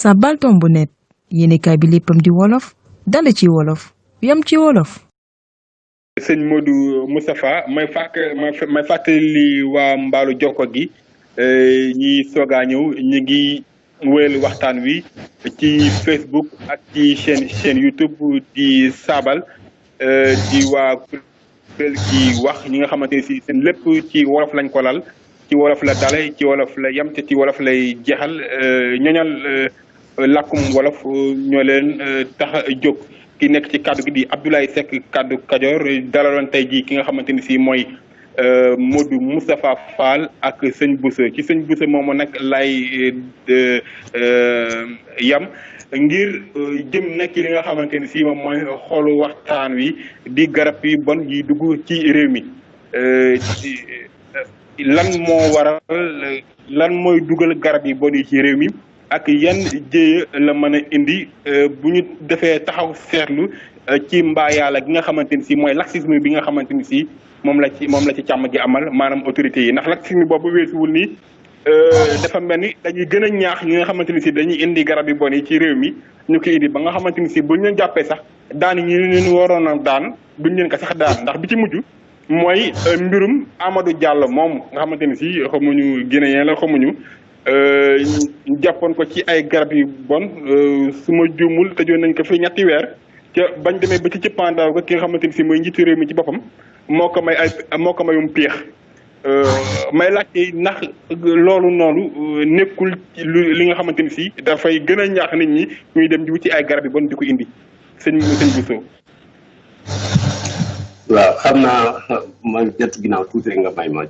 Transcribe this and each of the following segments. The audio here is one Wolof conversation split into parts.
Sabaltombonet yéenekaay bi léppam di wolof dale ci wolof yam ci wolof. sëñ Modou Moustapha may fàttali waa mbaalu jokko gi ñi soogaa ñëw ñi ngi wéyal waxtaan wi ci Facebook ak ci chaîne YouTube di saabal di waa kuréel gi wax ñi nga xamante ne si seen lépp ci wolof lañ ko lal ci wolof la dale ci wolof la yam te ci wolof lay jeexal ñoñal làkkum wolof ñoo leen tax a jóg. ki nekk ci kaddu gi di Abdoulaye Seck kaddu Kajoor dalaloon tey jii ki nga xamante ni si mooy Modou Moustapha Fall ak sëñ Boussa ci sëñ Boussa moomu nag lay yam ngir jëm nekk li nga xamante ni si moom mooy xoolu waxtaan wi di garab yi bon yi dugg ci réew mi lan moo waral lan mooy dugal garab yi bon yi ci réew mi ak yan jéeya la mën a indi bu ñu defee taxaw seetlu ci mbaa yàlla gi nga xamante ni si mooy laxisme bi nga xamante ni si moom la ci càmm gi amal maanaam autorités yi ndax laxisme boobu weesuwul ni dafa mel ni dañuy gën a ñaax ñi nga xamante ni si dañuy indi garab yu bon yi ci réew mi ñu koy indi ba nga xamante ni si buñ leen jàppee sax daan yi ñu leen waroon a daan duñ leen ko sax daan ndax bi ci mujj mooy mbirum Amadou Diallo moom nga xamante ni si xamuñu Guinéen la xamuñu jàppoon ko ci ay garab yu bon su ma juumul tëjoon nañ ko fi ñetti weer ca bañ demee ba ci cëppaandaw ga ki nga xamante ni si mooy njiitu réew mi ci boppam moo ko mayum piix may laajte ndax loolu noonu nekkul li nga xamante ni si dafay gën a ñaax nit ñi ñuy dem di wuti ay garab yu bon di ko indi sëñ Bousso. waaw xam naa ma jot ginnaaw tuuti rek nga may ma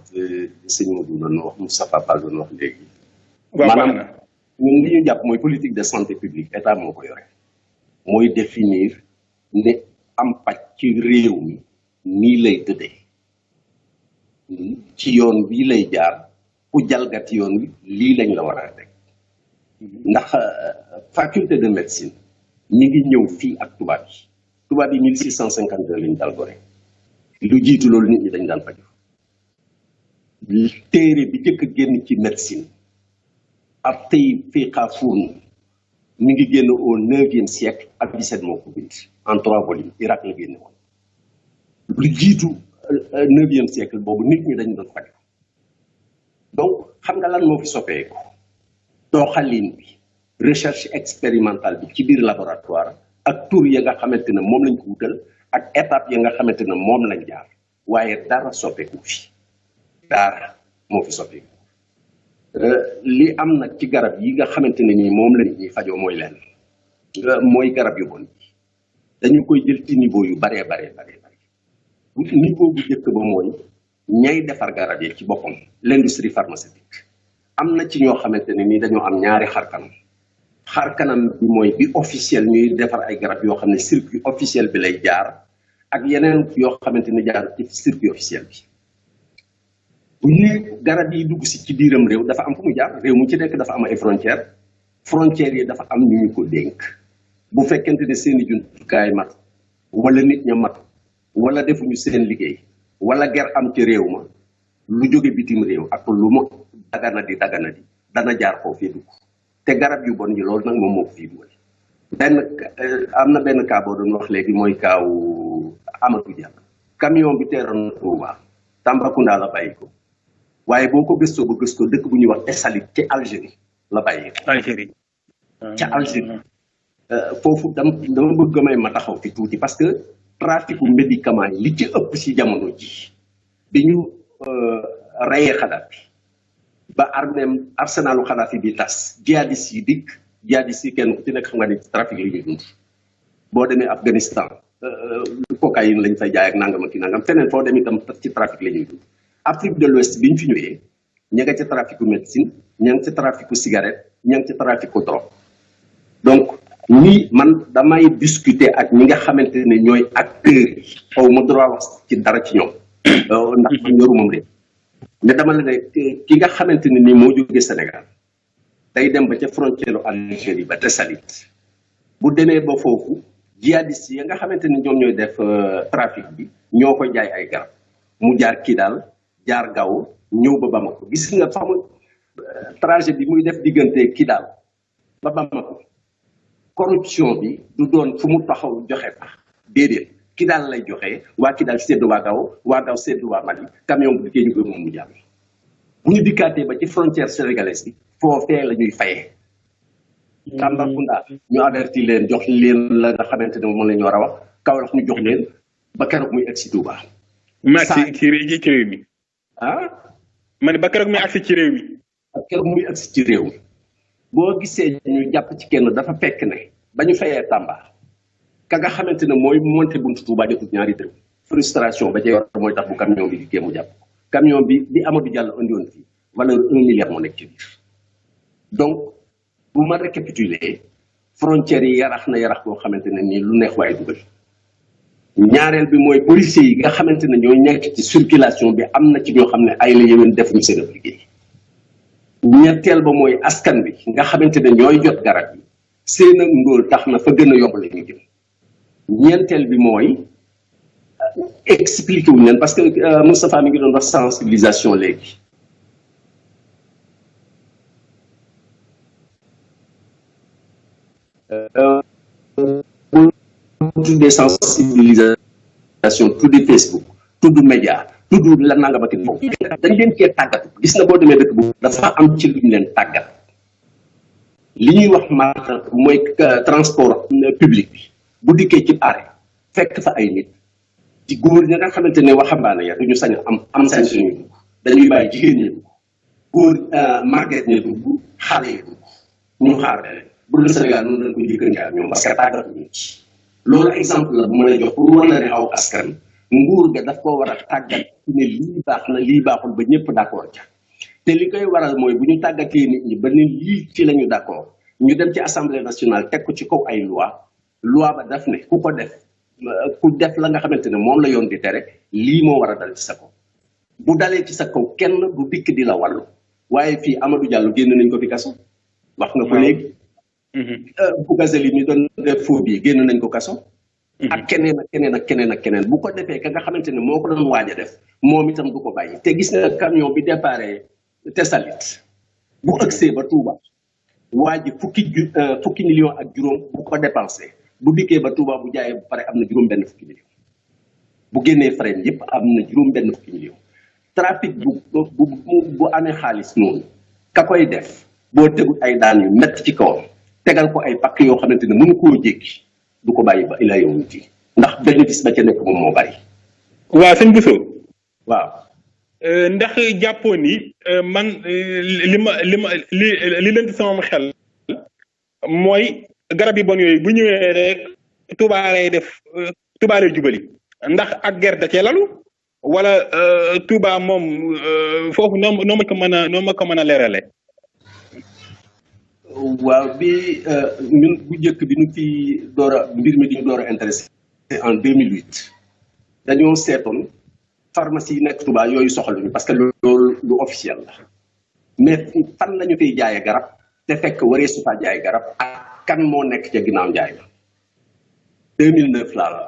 sëñ Modou doon wax Moustapha Fall doon wax léegi. maanaam ñun li ñu jàpp mooy politique de santé publique état moo ko yore mooy définir ne am pàcc ci réew mi nii lay tëddee ci yoon bii lay jaar ku jalgati yoon wi lii lañ la war a teg ndax faculté de médecine ñi ngi ñëw fii ak tubaab yi 1652 lañ dal gore lu jiitu loolu nit ñi dañ daan faju téere bi jëkk génn ci médecine ab tey fiqa fourni mi ngi génn au 9e siècle ak 17 moo ko bind en 3 volumes Irak la génne woon lu jiitu 9e siècle boobu nit ñi dañ doon faj donc xam nga lan moo fi soppeeku doxalin bi recherche expérimentale bi ci biir laboratoire ak tur ya nga xamante ne moom lañ ko wutal ak étape ya nga xamante ne moom lañ jaar waaye dara soppeeku fi dara moo fi soppeeku li am nag ci garab yi nga xamante ne nii moom la nit ñi fajoo mooy leen mooy garab yu bon yi dañu koy jël ci niveau yu baree niveau bu njëkk ba mooy ñay defar garab yi ci boppam l'industrie pharmaceutique am na ci ñoo xamante ne nii dañoo am ñaari xarkanam bi mooy bi officiel ñuy defar ay garab yoo xam ne circuit officiel bi lay jaar ak yeneen yoo xamante ne jaar ci circuit officiel bi bu ñu garab yi dugg si ci biiram réew dafa am fu mu jaar réew mu ci nekk dafa am ay frontières yi dafa am ñu ñu ko dénk bu fekkente ne seeni jumtukaay mat wala nit ña mat wala defuñu seen liggéey wala ger am ci réew ma lu jóge bitim réew ak lu ma dagana di dana jaar foofu fii dugg te garab yu bon yi loolu nag moom moo ko fii dugal am na benn cas boo doon wax léegi mooy kaawu Amadou Diallo camion bi teeroon Touba Tambacounda la bàyyi ko waaye boo ko gëstoo ba gëstoo dëkk bu ñuy wax Essalit ci Algérie la bàyyi ko ca Algérie foofu dama bëgg may ma taxaw fi tuuti parce que traficu médicament yi li ci ëpp si jamono ji bi ñu rayee Kadhafi ba arsenalu Kadhafi bi tas jihadistes yi dikk jihadistes yi kenn ku ci nekk xam nga ni trafic li ñuy dund boo demee Afghanistan cocaïne lañ fay jaay ak nangam ak nangam feneen foo dem itam ci trafic la ñuy dund Afrique de l'Ouest bi ñu fi ñëwee ña nga ca traficu médecine ña nga ca traficu cigarette ña nga ca traficu drogue donc ni man damay discuter ak ñi nga xamante ne ñooy acteurs yi xaw ma droit wax ci dara ci ñoom ndax man yoru moom de mais dama la ne ki nga xamante ne nii moo jógee Sénégal day dem ba ca frontière Algérie ba te Salit bu demee ba foofu jihadistes yi nga xamante ne ñoom ñooy def trafic bi ñoo ko jaay ay garab mu jaar Kidal jaar Gao ñëw ba Bamako gis nga fam trajet bi muy def diggante Kidal ba Bamako corruption bi du doon fu mu taxaw joxe fa déedéet ki daal lay joxe waa ki daal sédd waa Gao sédd waa Mali camion bu dikkee ñu koy moom mu jàll bu ñu dikkaatee ba ci frontière sénégalaise bi foofee la ñuy fayee Tambacounda ñu averti leen jox leen la nga xamante ne moom la ñu war a wax Kaolack ñu jox leen ba keroog muy egsi Touba. ma agsi ci réew mi. ah. ma ne ba keroog muy agsi ci réew mi. ba keroog muy agsi ci réew mi boo gisee ñu jàpp ci kenn dafa fekk ne ba ñu fayee Tamba ka nga xamante ne mooy monté buntu Touba jotul ñaari dërëm frustration ba ca yor mooy tax bu camion bi di géemu jàpp camion bi Amadou Diallo andi woon fii valeur 1 milliard moo nekk ci biir donc bu ma récapituler frontières yi yarax na yarax boo xamante ne nii lu neex waaye dugal ñaareel bi mooy policiers yi nga xamante ne ñoo nekk ci circulation bi am na ci ñoo xam ne ay la yéwén defuñu seen liggéey ñetteel ba mooy askan bi nga xamante ne ñooy jot garab yi seen ndóol tax na fa gën a yomb la ñu jëm ñeenteel bi mooy expliqué wuñ leen parce que Moustapha mi ngi doon wax sensibilisation léegi tuddee sensibilisation tuddee Facebook tudd média tudd la nanga ba foofu dañ leen cee tàggatu gis na boo demee dëkk bu dafa am ci luñ leen tàggat li ñuy wax maanaam mooy transport public bi bu dikkee ci arrêt fekk fa ay nit ci góor ña nga xamante ne waxambaane ya duñu sañ am sañ suñu dugg dañuy bàyyi jigéen ñi dugg góor màgget ñi dugg xale yi dugg ñu xaar leen bu dul Sénégal noonu dañ ko jëkkante ak ñoom parce que tàggatu ñu ci loolu exemple la bu ma lay jox pour wan la ne aw askan nguur ga daf koo war a tàggat ne lii baax na lii baaxul ba ñëpp d'accord ca te li koy waral mooy bu ñu tàggatee nit ñi ba ne lii ci la ñu d'accord ñu dem ci assemblée nationale teg ko ci kaw ay loi ba daf ne ku ko def ku def la nga xamante ne moom la yoon di tere lii moo war a dal ci sa kaw bu dalee ci sa kaw kenn du dikk di la wàllu waaye fii Amadou Diallo génn nañ ko fi kaso wax nga ko léegi Bougazelli mi doon def faux bi génn nañ ko kaso ak keneen ak keneen bu ko defee ka nga xamante ne moo ko doon waaj a def moom itam du ko bàyyi te gis nga camion bi déparé Tessalit bu ëgsee ba Touba waa ji fukki million ak juróom bu ko dépensé bu dikkee ba Touba bu jaayee ba pare am na juróom benn fukki million bu génnee frais yëpp am na juróom benn fukki million trafic bu amee xaalis noonu ka koy def boo tegul ay daan yu métti ci kawam tegal ko ay pakk yoo xamante ne mënu koo jéggi du ko bàyyi ba ila yow nit ndax bénéfice ba ca nekk moom moo bari. waaw sëñ Bousso. waaw. ndax jàppoo ni man li leen sama xel mooy garab yi bon yooyu bu ñëwee rek Touba lay def Touba lay jubali ndax ak gerte da cee lalu wala Touba moom foofu noo ma ko mën a leerale. waaw bi ñun bu njëkk bi ñu fi door a mbir mi di ñu door a intéressé en 2008 dañoo seetoon pharmacie yi nekk Touba yooyu soxaluñu parce que loolu lu officiel la mais fan la ñu fiy jaayee garab te fekk waree su fa jaay garab ak kan moo nekk ca ginnaaw njaay la 2009 laa la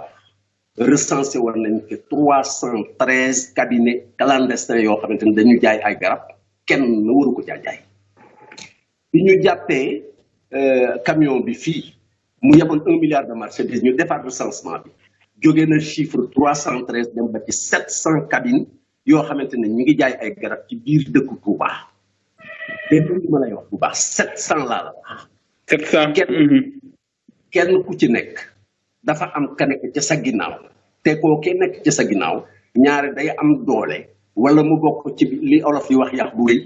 recensé woon nañ que 313 cabinets clandestins yoo xamante ne dañu jaay ay garab kenn na waru ko jaay bi ñu jàppee camion bi fii mu yeboon 1 milliard de marchandises ñu defaat recensement bi jóge na chiffre 313 dem ba ci 700 cabines yoo xamante ne ñu ngi jaay ay garab ci biir dëkku Touba te li ma lay wax bu baax 700 laa la wax. 700 kenn ku ci nekk dafa am ka nekk ca sa ginnaaw te koo ke nekk ca sa ginnaaw ñaare day am doole wala mu bokk ci li olof yi wax yax bu rëy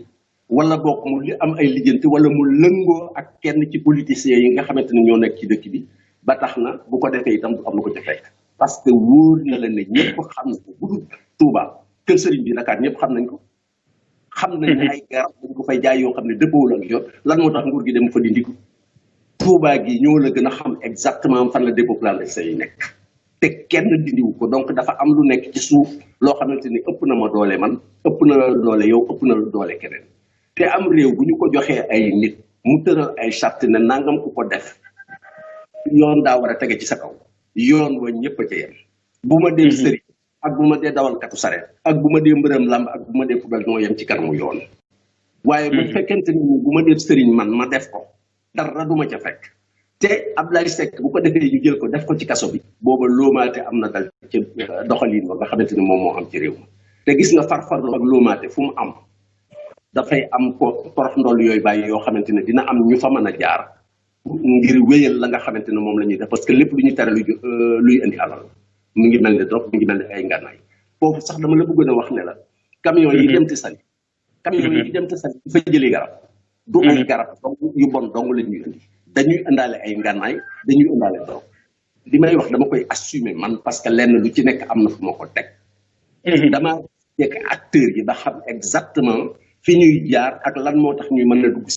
wala bokk mu li am ay lijjanti wala mu lëngoo ak kenn ci politiciens yi nga xamante ne ñoo nekk ci dëkk bi ba tax na bu ko defee itam du am lu ko ci fekk parce que wóor na la ne ñëpp xam na ko bu dul Touba kër sëriñ bi Dakar ñëpp xam nañ ko xam nañ ne ay garab dañ ko fay jaay yoo xam ne dëppawul ak yoon lan moo tax nguur gi dem fa dindi ko Touba gi ñoo la gën a xam exactement fan la dépôt clandestin yi nekk te kenn dindiwu ko donc dafa am lu nekk ci suuf loo xamante ni ëpp na ma doole man ëpp na la doole yow ëpp na la doole keneen te am réew bu ñu ko joxee ay nit mu tëral ay charte ne nangam ku ko def yoon daa war a tege ci sa kaw yoon wa ñëpp a ca yem bu ma dee sëriñ ak bu ma dee dawalkatu sareet ak bu ma dee mbërëm lamb ak bu ma dee football ñoo yem ci kanamu yoon waaye bu fekkente ni bu ma dee sëriñ man ma def ko dara du ma ca fekk te Abdoulaye Seck bu ko defee ñu jël ko def ko ci kaso bi booba loomaate am na dal ci doxalin ba nga xamante ne moom moo am ci réew mi te gis nga farfarlu ak loomaate fu mu am dafay am ko torox ndoll yooyu bàyyi yoo xamante ne dina am ñu fa mën a jaar ngir wéyal la nga xamante ne moom la ñuy def parce que lépp lu ñu tere luy indi alal mu ngi mel ne drogue mu ngi mel ne ay ngànnaay foofu sax dama la bëggoon a wax ne la camion yi dem te sali camion yi dem te sali fa jëlee garab du ay garab dong yu bon dong la ñuy indi dañuy indaale ay ngànnaay dañuy indaale drogue li may wax dama koy assumer man parce que lenn lu ci nekk am na fu ma ko teg dama jekk acteurs yi ba xam exactement fi ñuy jaar ak lan moo tax ñuy mën a dugg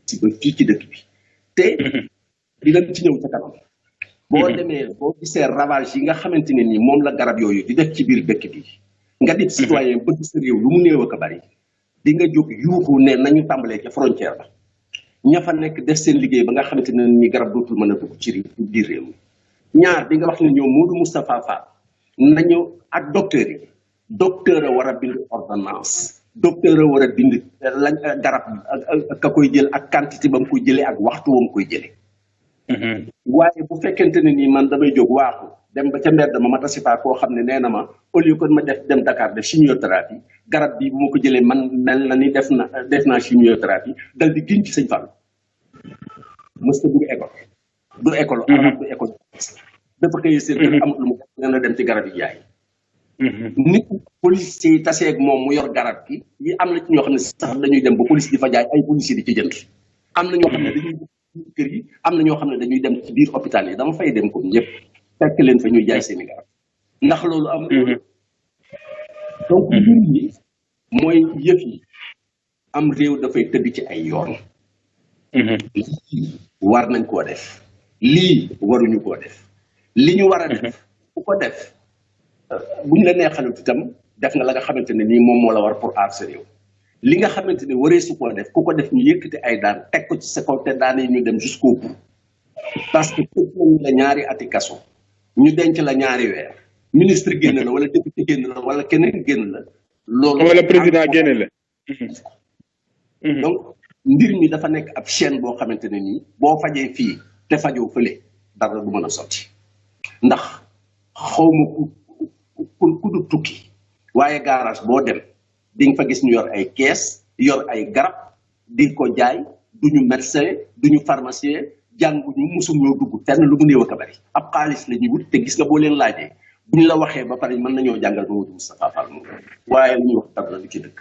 si ba fii ci dëkk bi te dinañ ci ñëw ca kanam boo demee boo gisee ravage yi nga xamante ne ni moom la garab yooyu di def ci biir dëkk bi nga di citoyen bëgg sa réew lu mu néew ak a bari di nga jóg yuuxu ne nañu tàmbalee ca frontière ba ña fa nekk def seen liggéey ba nga xamante ne ni garab dootul mën a dugg ci biir réew mi ñaar di nga wax ne ñoom Modou Moustapha Fall nañu ak docteur yi docteur a war a bind ordonnance docteur a war a bind lañ garab ka koy jël ak quantité ba mu koy jëlee ak waxtu ba mu koy jëlee waaye bu fekkente ne nii man damay jóg waaxu dem ba ca mbedd ma tasi faa koo xam ne nee na ma au lieu que ma dem Dakar def chimiothérapie garab bi bu ma ko jëlee man mel na ni def naa chimiothérapie dal di giñ ci sëñ Fall mësta du école arab du école dafa xëy seen kër amul lu mu nga na dem ci garab yi jaay nit police yi taseeg moom mu yor garab gi yi am na ci ñoo xam ne sax dañuy dem ba police di fa jaay ay policiers di ci jënd am na ñoo xam ne dañuy kër yi am na ñoo xam ne dañuy dem ci biir hôpital yi dama fay dem comme ñëpp fekk leen fa ñuy jaay seeni garab ndax loolu am donc mbir yi mooy yëf yi am réew dafay tëdd ci ay yoon lii war nañ koo def lii waruñu koo def li ñu war a def ku ko def buñ la neexalut itam def nga la nga xamante ne nii moom moo la war pour aar sa réew li nga xamante ne waree su koo def ku ko def ñu yëkkati ay daan teg ko ci sa kaw te daan yi ñu dem jusqu'au bout parce que tëj nañu la ñaari ati kaso ñu denc la ñaari weer ministre génn la wala député génn la wala keneen génn la loolu wala président génn la donc mbir mi dafa nekk ab chaîne boo xamante ne nii boo fajee fii te fajoo fële dara du mën a sotti ndax xawma ku du tukki waaye garage boo dem di nga fa gis ñu yor ay kees yor ay garab di ko jaay duñu médecin duñu pharmacien jànguñu musuñoo dugg fenn lu mu néew ak a bari ab xaalis la ñuy wut te gis nga boo leen laajee buñ la waxee ba pare mën nañoo jàngal Mamadou Moustapha Fall moom waaye lu ñuy wax dara lu ci dëkk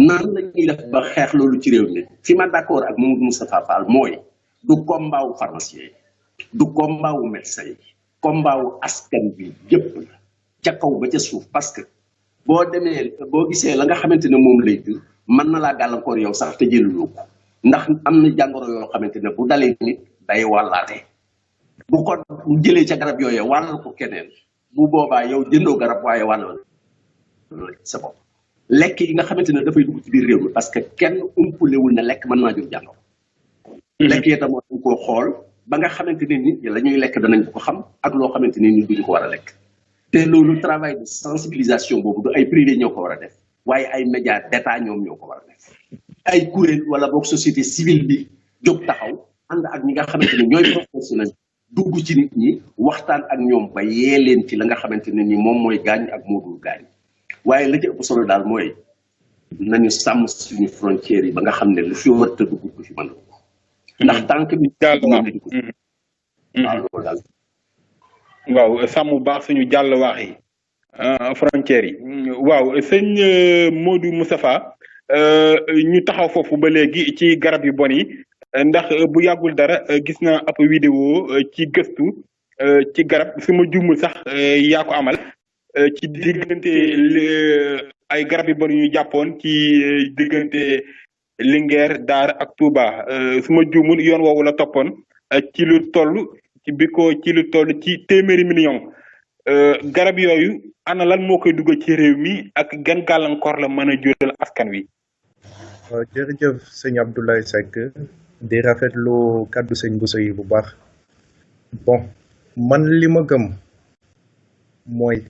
naan la ñuy def ba xeex loolu ci réew mi fi ma d'accord ak Mamadou Moustapha Fall mooy du combat wu pharmacien yi du combat wu médecin yi combat wu askan bi yëpp la ca kaw ba ca suuf parce que boo demee boo gisee la nga xamante ne moom lay jur mën na laa gàllankoor yow sax te jëluloo ko ndax am na jàngoro yoo xamante ne bu dalee nit day wàllaate bu ko jëlee ca garab yooyu wàllal ko keneen bu boobaa yow jëndoo garab waaye wàllal sa bopp lekk yi nga xamante ne dafay dugg ci biir réew mi parce que kenn umpulewul ne lekk mën naa jur jàngoro lekk yi tam dañ koo xool ba nga xamante ne ni la ñuy lekk danañ ko xam ak loo xamante ne ni duñu ko war a lekk te loolu travail de sensibilisation boobu du ay privé ñoo ko war a def waaye ay médias d'état ñoom ñoo ko war a def ay kuréel wala boog société civile bi jóg taxaw ànd ak ñi nga xamante ne ñooy professionnel dugg ci nit ñi waxtaan ak ñoom ba yee leen ci la nga xamante ne ni moom mooy gaañ ak moo dul gaañ waaye la ci ëpp solo daal mooy nañu sàmm suñu frontières yi ba nga xam ne lu fi war a dugg du fi mën a dugg ndax tànk bi waaw loolu daal waaw sàmm baax suñu jàll waax yi frontières yi waaw sëñ Modou Moustapha ñu taxaw foofu ba léegi ci garab yu bon yi ndax bu yàggul dara gis naa ab vidéo ci gëstu ci garab su ma juumul sax yaa ko amal ci diggante ay garab yu bon yu ñu jàppoon ci diggante Linguère Daar ak Touba su ma juumul yoon woowu la toppoon ci lu toll ci lu toll ci téeméeri million garab yooyu ana lan moo koy dugg ci réew mi ak gan gàllankoor la mën a jural askan wi. waaw jërëjëf sëñ Abdoulaye Seck di rafetlu kàddu sëñ Bousso yi bu baax bon man li ma gëm mooy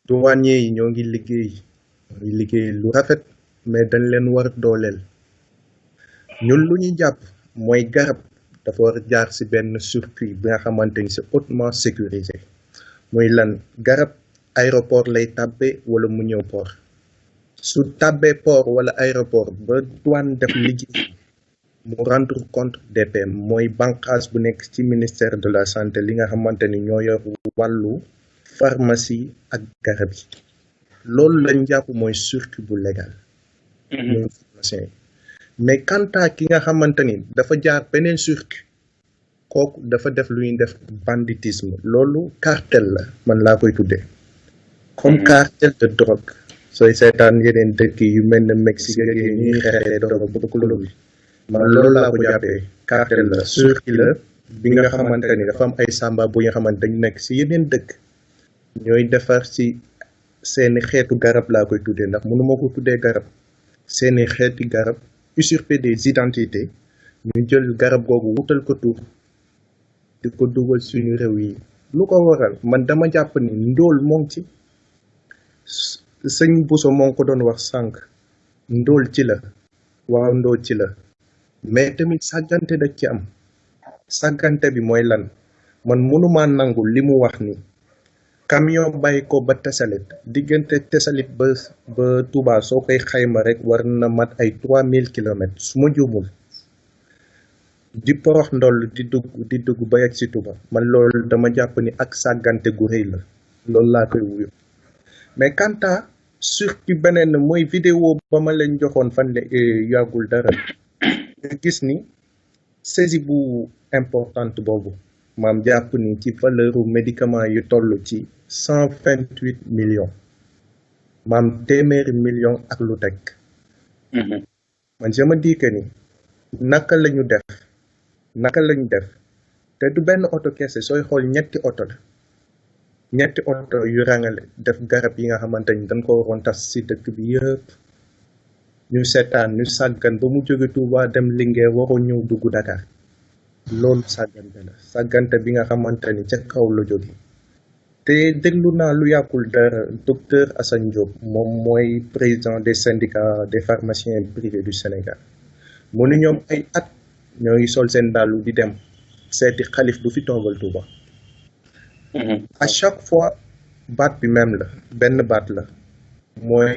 douanier yi ñoo ngi liggéey lu rafet mais dañ leen war dooleel ñun lu ñuy jàpp mooy garab dafa war a jaar ci benn circuit bi nga xamante ni c'est hautement sécurisé muy lan garab aéroport lay tàbbe wala mu ñëw port su tàbbee port wala aéroport ba douane def liggéey mu rendre compte DPM mooy bànqaas bu nekk ci ministère de la santé li nga xamante ni ñoo yor wàllu pharmacie ak garab yi loolu lañ jàpp mooy circuit bu légal muy pharmacien mais quant à ki nga xamante ni dafa jaar beneen circuit kooku dafa def lu ñuy def banditisme loolu cartel la man laa koy tuddee comme cartel de drogue sooy seetaan yeneen dëkk yu mel ne Mexique ak yi ñuy xeexee drogue bu loolu man loolu laa ko jàppee cartel la circuit la bi nga xamante ni dafa am ay samba bu nga xamante dañu nekk si yeneen dëkk ñooy defar si seeni xeetu garab laa koy tuddee ndax mënuma ko tuddee garab seeni xeeti garab usurper des identités ñu jël garab googu wutal ko tur di ko dugal suñu réew yi lu ko waral man dama jàpp ni ndóol moo ngi ci sëñ Bousso moo ngi ko doon wax sànq ndóol ci la waaw ndóol ci la mais tamit sàggante da ci am sàggante bi mooy lan man mënuma nangu li mu wax ni camion bàyyi ko ba Tessalit diggante Tessalit ba Touba soo koy xayma rek war na mat ay 3000 kilomètres su ma juumul di porox ndoll di dugg ba yegg si Touba man loolu dama jàpp ni ak sàggante gu rëy la loolu laa koy wuyu mais quant à surtout beneen mooy vidéo ba ma leen joxoon fan la yàggul dara nga gis ni saisie bu importante boobu maam jàpp ni ci valeuru médicament yu toll ci 128 millions maam téeméeri millions ak lu teg man je me dis que ni naka lañu def te du benn oto kese sooy xool ñetti oto yu rangale def garab yi nga xamante ni dañ ko waroon tas si dëkk bi yëpp ñu seetaan ñu sàggan ba mu jóge Touba dem Linguère waroon ñëw dugg Dakar loolu sàggante bi nga xamante ni ca kaw la jóge te déglu naa lu yàggul dara docteur Assane Diop moom mooy président des syndicats des pharmaciens privés du Sénégal mu ni ñoom ay at ñoo ngi sol seen dàllu di dem seeti xalif bu fi toogal Touba à chaque fois baat bi même la benn baat la mooy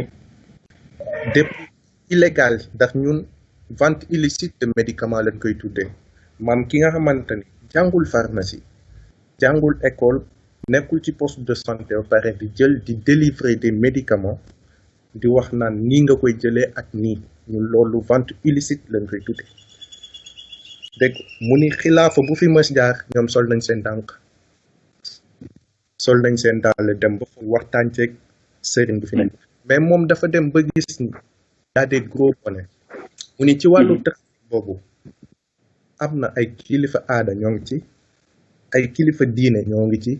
dépôt illégal ndax ñun vente illicite de médicaments lañ koy tuddee maam ki nga xamante ni jàngul pharmacie jàngul école nekkul ci poste de santé ba pare di jël di délivrer des médicaments di wax naan nii nga koy jëlee ak nii ñun loolu vente illicite lañ koy tuddee dégg mu ni xilaafa bu fi mës jaar ñoom sol nañ seen dàll dem ba fa waxtaan ceeg sëriñ bi fi nekk mais moom dafa dem ba gis ni y a des gros bonnets mu ni ci wàllu trafic boobu am na ay kilifa aada ñoo ngi ci ay kilifa diine ñoo ngi ci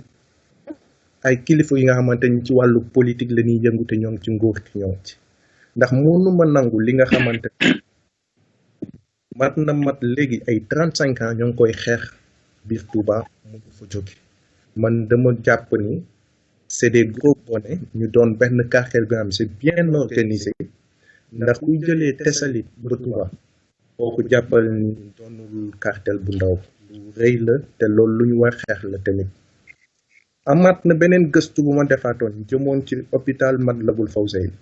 ay kilifa yi nga xamante ni ci wàllu politique la ñuy yëngu te ñoo ngi ci nguur gi ñoo ngi ci ndax mënuma nangu li nga xamante mat na mat léegi ay 35 ans ñoo ngi koy xeex biir Touba mu ko fa jóge man dama jàpp ni c'est des gros bonnets ñu doon benn cartel bi nga xam c'est bien organisé ndax kuy jëlee Tessalit ba Touba kooku jàppal ni doonul cartel bu ndaw lu rëy la te loolu lu ñu war xeex la tamit amaat na beneen gëstu bu ma defaatoon jëmoon ci hôpital Matlaboul Fawzeyni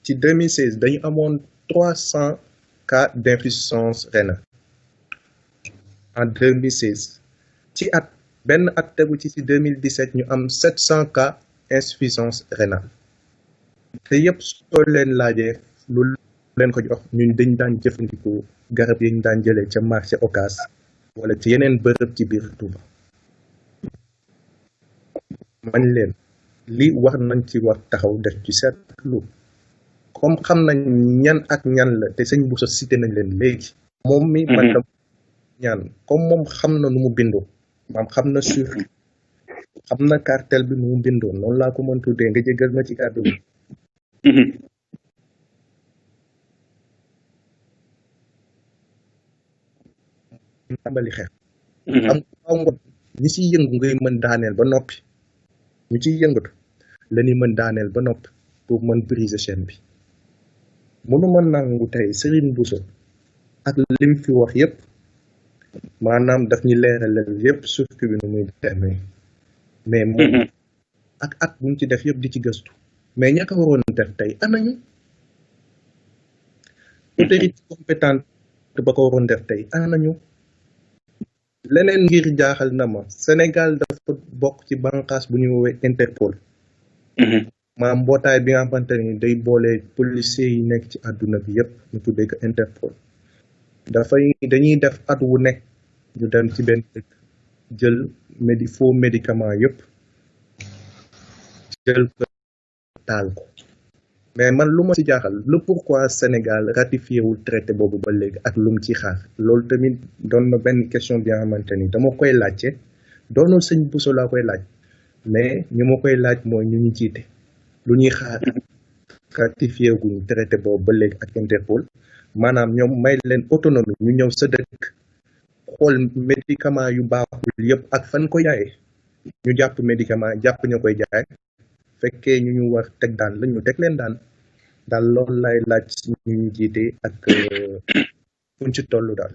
ci 2016 dañu amoon 300 cas d'insuffisance rénale en 2016 ci benn at tegu ci 2017 ñu am 700 cas insuffisance rénale te yëpp soo leen laajee lu leen ko jox ñun dañ daan jëfandikoo garab yi ñu daan jëlee ca marché Ocass wala ci yeneen bërëb ci biir Touba man leen li war nañ ci war taxaw def ci seetlu comme xam nañ ñan ak ñan la te sëñ Bousso cité nañ leen léegi moom mi man dama ñaan comme moom xam na nu mu bindoo maam xam na suuf xam na cartel bi nu mu bindoo noonu laa ko mën tuddee nga jégal ma ci kàddu bi tàmbali xeex xam aw nga ñi ciy yëngu ngay mën daaneel ba noppi ñu ciy yëngatu la ñuy mën daaneel ba noppi pour mën briser chaîne bi mënuma nangu tey Serigne Bousso ak lim fi wax yépp maanaam daf ñu leeralal yépp circuit bi nu muy demee mais moom ak at bu mu ci def yépp di ci gëstu mais ña ko waroon def tey anañu autorité compétente ba ko waroon def tey anañu leneen ngir jaaxal na ma Sénégal dafa bokk ci bànqaas bu ñuy woowee Interpol maam mbootaay bi nga xamante ni day boole policiers yi nekk ci àdduna bi yépp ñu tuddee ko Interpol dañuy def at wu nekk ñu dem ci benn dëkk jël faux médicament yépp jël ko taal ko mais man lu ma ci jaaxal le pourquoi Sénégal ratifié wul traité boobu ba léegi ak lu mu ci xaar loolu tamit doon na benn question bi nga xamante ni dama koy laajte doonul sëñ Bousso laa koy laaj mais ñu ma koy laaj mooy ñu ñu jiite lu ñuy xaar ratifié guñ traité boobu ba léegi ak Interpol maanaam ñoom may leen autonomie ñu ñëw sa dëkk xool médicament yu baaxul yépp ak fan ko jaayee ñu jàpp médicament jàpp ña koy jaay fekkee ñu war teg daan la ñu teg leen daan daal loolu lay laaj ñu jiite ak fuñ ci toll daal